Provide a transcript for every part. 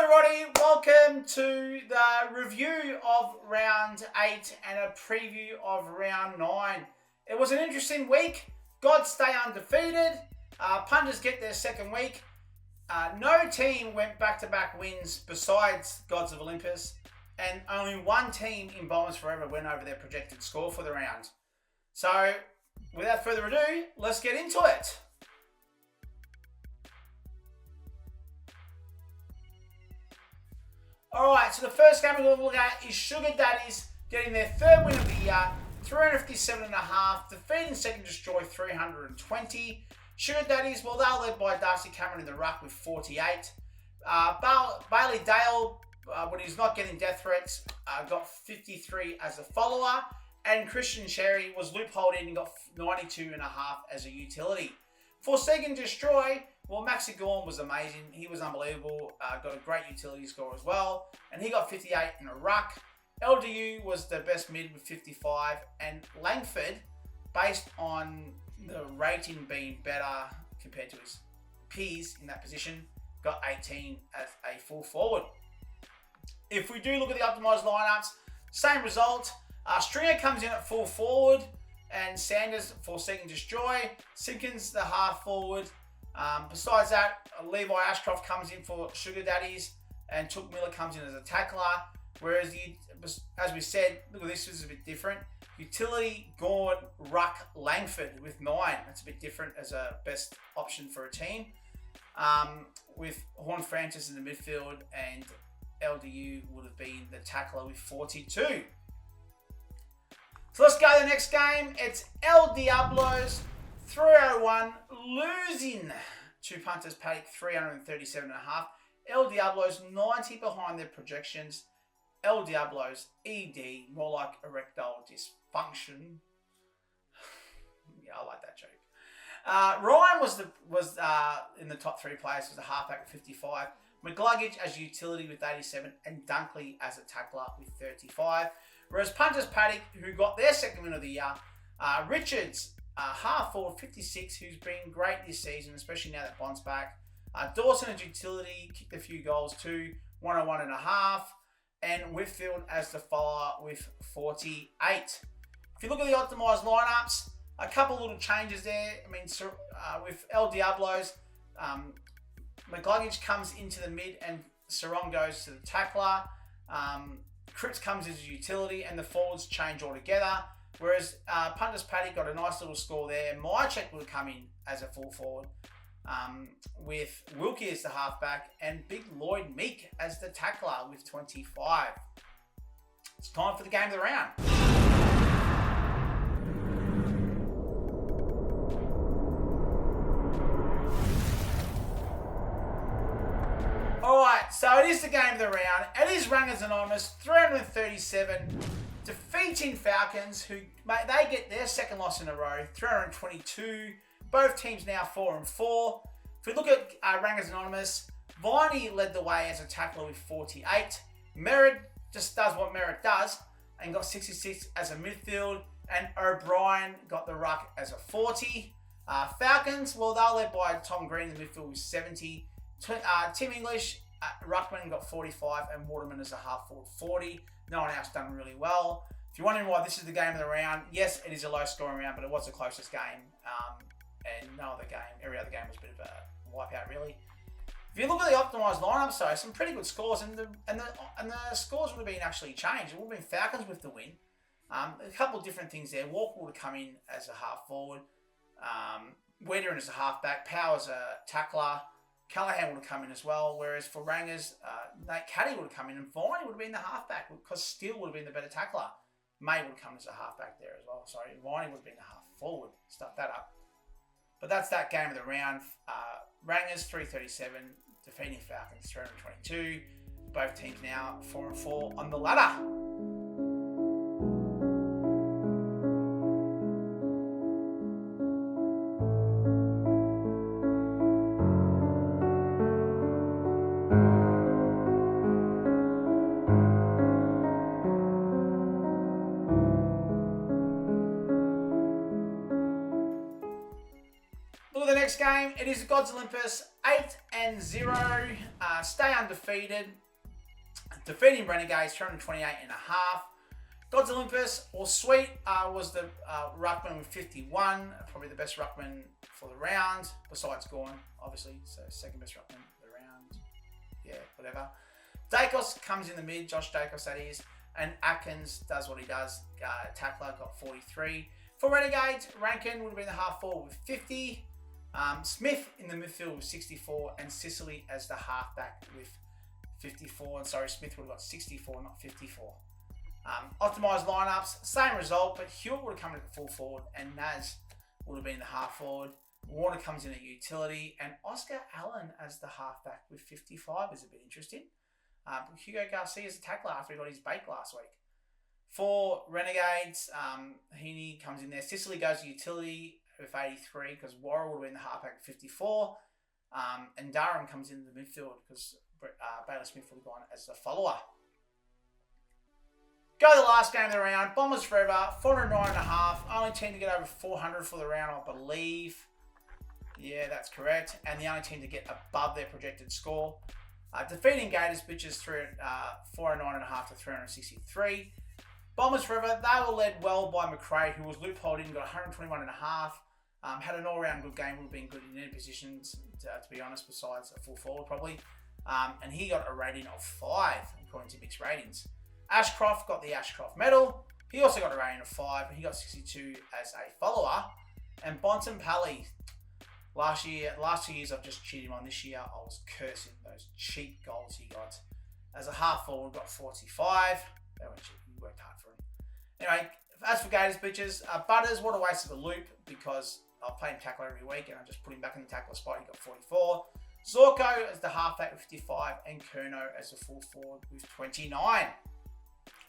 everybody, welcome to the review of round 8 and a preview of round 9. It was an interesting week. Gods stay undefeated. Punters get their second week. No team went back-to-back wins besides Gods of Olympus, and only one team in Bowlers Forever went over their projected score for the round. So, without further ado, let's get into it. Alright, so the first game we're going to look at is Sugar Daddies getting their third win of the year, 357.5, defeating Second Destroy 320. Sugar Daddies, well, they're led by Darcy Cameron in the ruck with 48. Bailey Dale, when he's not getting death threats, got 53 as a follower. And Christian Sherry was loopholed in and got 92.5 as a utility. For Second Destroy, well, Maxi Gorn was amazing. He was unbelievable. Got a great utility score as well. And he got 58 in a ruck. LDU was the best mid with 55. And Langford, based on the rating being better compared to his peers in that position, got 18 as a full forward. If we do look at the optimised lineups, same result. Stringer comes in at full forward. And Sanders for Second Destroy. Simpkins the half forward. Besides that, Levi Ashcroft comes in for Sugar Daddies, and Took Miller comes in as a tackler. Whereas, as we said, look at this is a bit different. Utility, Gorn, Ruck, Langford with 9. That's a bit different as a best option for a team. With Horn Francis in the midfield, and LDU would have been the tackler with 42. So let's go to the next game. It's El Diablos 301 losing to Punters Paddock 337.5. El Diablos 90 behind their projections. El Diablos ED, more like erectile dysfunction. Yeah, I like that joke. Ryan was in the top 3 players, was a halfback at 55. McGluggage as utility with 87, and Dunkley as a tackler with 35. Whereas Punters Paddock, who got their second win of the year, Richards, half forward 56, who's been great this season, especially now that Bond's back. Dawson as utility, kicked a few goals too, 101.5. And Whitfield as the follower with 48. If you look at the optimised lineups, a couple little changes there. I mean, with El Diablos, McGluggage comes into the mid and Sarong goes to the tackler. Cripps comes as a utility, and the forwards change altogether. Whereas Punters Paddock got a nice little score there. Mychek would come in as a full forward, with Wilkie as the halfback, and Big Lloyd Meek as the tackler with 25. It's time for the game of the round. Alright, so it is the game of the round. It is Rangers Anonymous 337 defeating Falcons, who they get their second loss in a row, 322. Both teams now 4-4. If we look at Rangers Anonymous, Viney led the way as a tackler with 48. Merritt just does what Merritt does and got 66 as a midfield. And O'Brien got the ruck as a 40. Falcons, well, they're led by Tom Green in the midfield with 70. Tim English, Ruckman got 45, and Waterman as a half forward 40. No one else done really well. If you're wondering why this is the game of the round, yes, it is a low scoring round, but it was the closest game. And every other game was a bit of a wipeout, really. If you look at the optimised lineups, though, some pretty good scores, and the scores would have been actually changed. It would have been Falcons with the win. A couple of different things there. Walker would have come in as a half forward. Wedderin as a halfback. Powers a tackler. Callahan would have come in as well, whereas for Rangers, Nate Caddy would have come in, and Viney would have been the halfback, because Steele would have been the better tackler. May would have come as a halfback there as well. Sorry, Viney would have been the half forward. Stuff that up. But that's that game of the round. Rangers 337, defeating Falcons 322. Both teams now 4-4 on the ladder. Look at the next game. It is the Gods Olympus, 8-0. Stay undefeated. Defeating Renegades, 328.5. Gods Olympus, or Sweet, was the ruckman with 51. Probably the best ruckman for the round, besides Gorn, obviously. So second best ruckman for the round. Yeah, whatever. Dacos comes in the mid, Josh Dacos that is. And Atkins does what he does. Tackler got 43. For Renegades, Rankin would have been the half forward with 50. Smith in the midfield with 64. And Sicily as the halfback with 54. And sorry, Smith would have got 64, not 54. Optimised lineups, same result, but Hewitt would have come in at full forward and Naz would have been the half forward. Warner comes in at utility and Oscar Allen as the halfback with 55 is a bit interesting. Hugo Garcia as a tackler after he got his bake last week. For Renegades, Heaney comes in there. Sicily goes to utility with 83 because Warren would have been the halfback with 54. And Durham comes into the midfield because Bailey Smith would have gone as the follower. Go to the last game of the round. Bombers forever, 409.5. Only team to get over 400 for the round, I believe. Yeah, that's correct. And the only team to get above their projected score. Defeating Gators bitches through 409.5 to 363. Bombers forever, they were led well by McRae, who was loopholed in, got 121.5. Had an all-round good game, would have been good in any positions, to be honest, besides a full forward probably. And he got a rating of 5, according to mixed ratings. Ashcroft got the Ashcroft medal. He also got a rating of 5, but he got 62 as a follower. And Bontempelli, last 2 years I've just cheated him on. This year I was cursing those cheap goals he got. As a half forward, got 45. They weren't cheap. He worked hard for him. Anyway, as for Gators bitches, Butters, what a waste of a loop because I play him tackler every week and I just put him back in the tackler spot. He got 44. Zorko as the halfback with 55 and Kerno as the full forward with 29.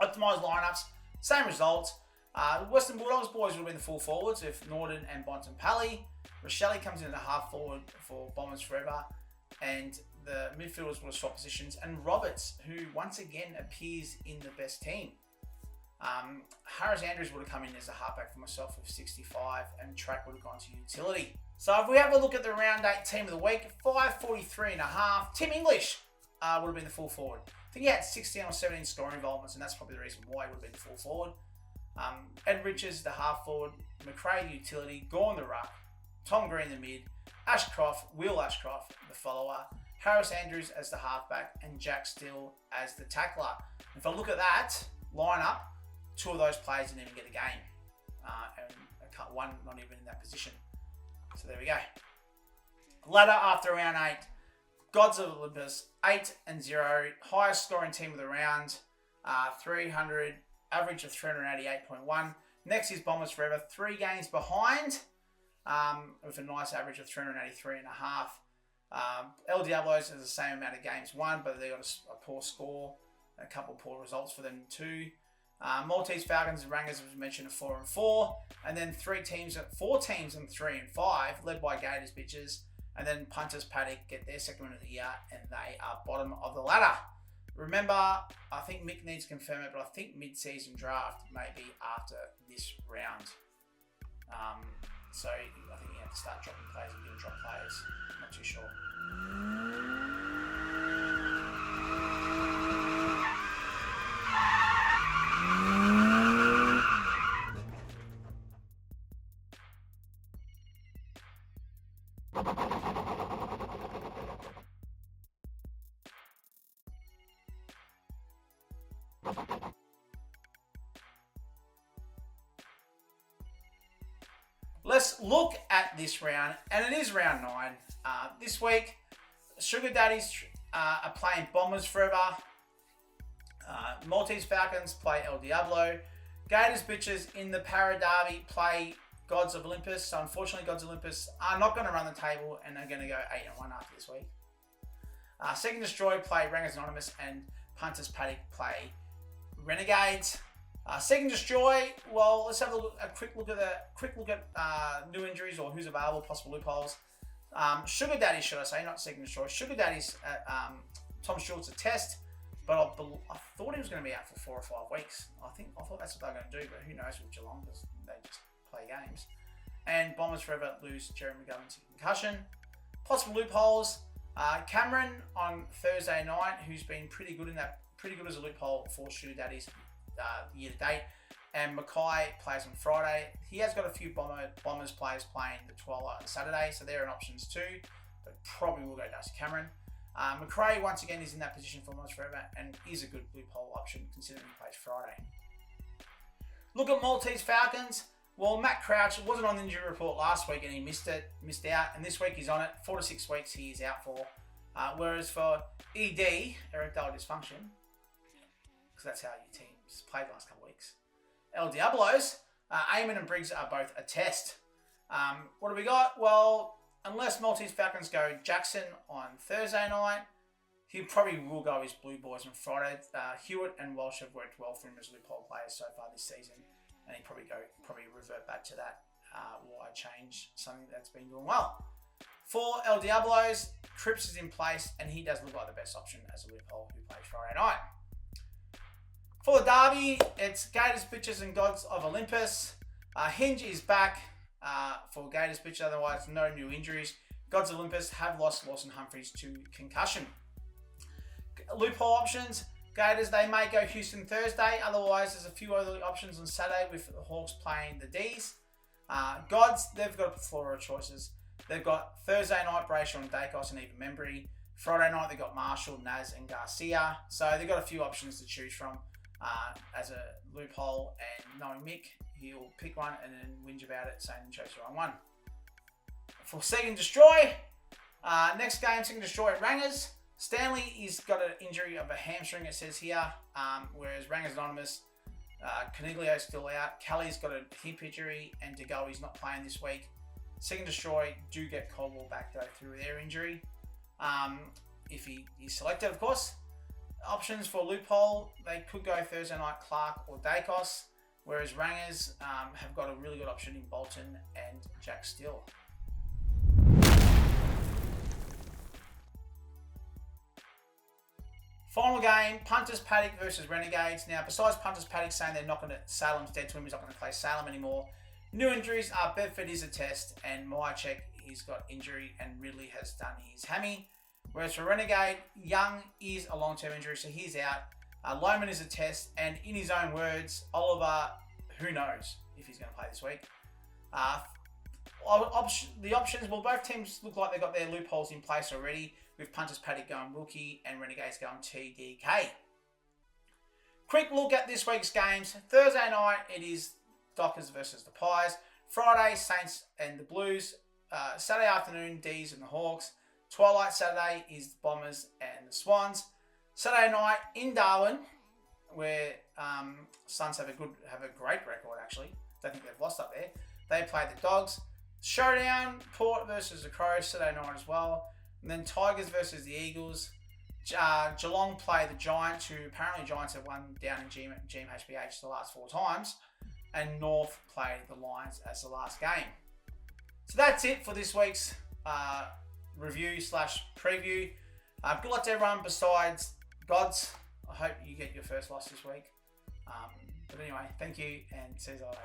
Optimised lineups, same results. Western Bulldogs boys would have been the full forwards with Norden and Bontempelli. Rochelle comes in at the half forward for Bombers forever. And the midfielders would have swapped positions. And Roberts, who once again appears in the best team. Harris Andrews would have come in as a halfback for myself with 65. And Track would have gone to utility. So if we have a look at the round 8 team of the week, 543.5. Tim English would have been the full forward. I think he had 16 or 17 scoring involvements, and that's probably the reason why he would have been the full forward. Ed Richards, the half forward. McRae, the utility. Gorn, the ruck. Tom Green, the mid. Will Ashcroft, the follower. Harris Andrews as the halfback, and Jack Still as the tackler. If I look at that lineup, 2 of those players didn't even get a game. And one not even in that position. So there we go. Ladder after round 8. Gods of Olympus, 8-0. Highest scoring team of the round, 300. Average of 388.1. Next is Bombers forever, 3 games behind, with a nice average of 383.5. El Diablos has the same amount of games won, but they got a poor score, a couple of poor results for them too. Maltese Falcons and Rangers, as mentioned, are 4-4, and then 4 teams and 3-5, led by Gators bitches. And then Punters Paddock get their second win of the year, and they are bottom of the ladder. Remember, I think Mick needs to confirm it, but I think mid-season draft may be after this round. So I think you have to start dropping players if you're going to drop players. I'm not too sure. Let's look at this round, and it is round 9. This week, Sugar Daddies are playing Bombers forever. Maltese Falcons play El Diablo. Gators bitches in the Para Derby play Gods of Olympus. So unfortunately, Gods of Olympus are not going to run the table and are going to go 8-1 after this week. Second Destroy play Rangers Anonymous, and Punters Paddock play Renegades. Second Destroy, well, let's have a quick look at new injuries or who's available, possible loopholes. Sugar Daddies, should I say, not Second Destroy. Sugar Daddies, Tom Stewart's a test, but I thought he was going to be out for 4 or 5 weeks. I thought that's what they're going to do, but who knows with Geelong because they just play games. And Bombers forever lose Jeremy McGovern to concussion. Possible loopholes. Cameron on Thursday night, who's been pretty good as a loophole for Shooter Daddies year to date. And Mackay plays on Friday. He has got a few Bombers players playing the Twilight on Saturday, so they're in options too. But probably will go Darcy Cameron. McRae once again is in that position for Bombers forever and is a good loophole option considering he plays Friday. Look at Maltese Falcons. Well, Matt Crouch wasn't on the injury report last week and he missed out. And this week he's on it. 4 to 6 weeks he is out for. Whereas for ED, erectile dysfunction, because that's how your team's played the last couple of weeks. El Diablos, Eamon and Briggs are both a test. What do we got? Well, unless Maltese Falcons go Jackson on Thursday night, he probably will go his Blue Boys on Friday. Hewitt and Walsh have worked well for him as loophole players so far this season. And he'd probably revert back to that wide change, something that's been doing well. For El Diablos, Cripps is in place, and he does look like the best option as a loophole who plays Friday night. For the derby, it's Gators, Bitches, and Gods of Olympus. Hinge is back for Gators, Bitches, otherwise no new injuries. Gods of Olympus have lost Lawson Humphries to concussion. Loophole options. Gators, they may go Houston Thursday. Otherwise, there's a few other options on Saturday with the Hawks playing the Ds. Gods, they've got a plethora of choices. They've got Thursday night Brayshaw and Dacos and even Membry. Friday night, they've got Marshall, Naz, and Garcia. So they've got a few options to choose from as a loophole. And knowing Mick, he'll pick one and then whinge about it, saying he chose the wrong one. For Seek and Destroy, next game, Seek and Destroy at Rangers. Stanley has got an injury of a hamstring, it says here, whereas Rangers Anonymous, Caniglio's still out. Kelly's got a hip injury, and DeGoey's not playing this week. Seek and Destroy do get Caldwell back, though, through their injury. If he is selected, of course. Options for loophole, they could go Thursday night Clark or Dacos, whereas Rangers have got a really good option in Bolton and Jack Still. Final game, Punters Paddock versus Renegades. Now, besides Punters Paddock saying they're not going to, Salem's dead to him, he's not going to play Salem anymore. New injuries are Bedford is a test, and Myercheck, he's got injury, and Ridley has done his hammy. Whereas for Renegade, Young is a long-term injury, so he's out. Loman is a test, and in his own words, Oliver, who knows if he's going to play this week. The options, well, both teams look like they've got their loopholes in place already, with Punters Paddock going Wilkie and Renegades going TDK. Quick look at this week's games. Thursday night, it is Dockers versus the Pies. Friday, Saints and the Blues. Saturday afternoon, D's and the Hawks. Twilight Saturday is the Bombers and the Swans. Saturday night in Darwin, where Suns have a great record actually. Don't think they've lost up there. They play the Dogs. Showdown, Port versus the Crows Saturday night as well. And then Tigers versus the Eagles. Geelong play the Giants, who apparently Giants have won down in GMHBH the last 4 times. And North play the Lions as the last game. So that's it for this week's review/preview. Good luck to everyone besides Gods. I hope you get your first loss this week. But anyway, thank you and see you later.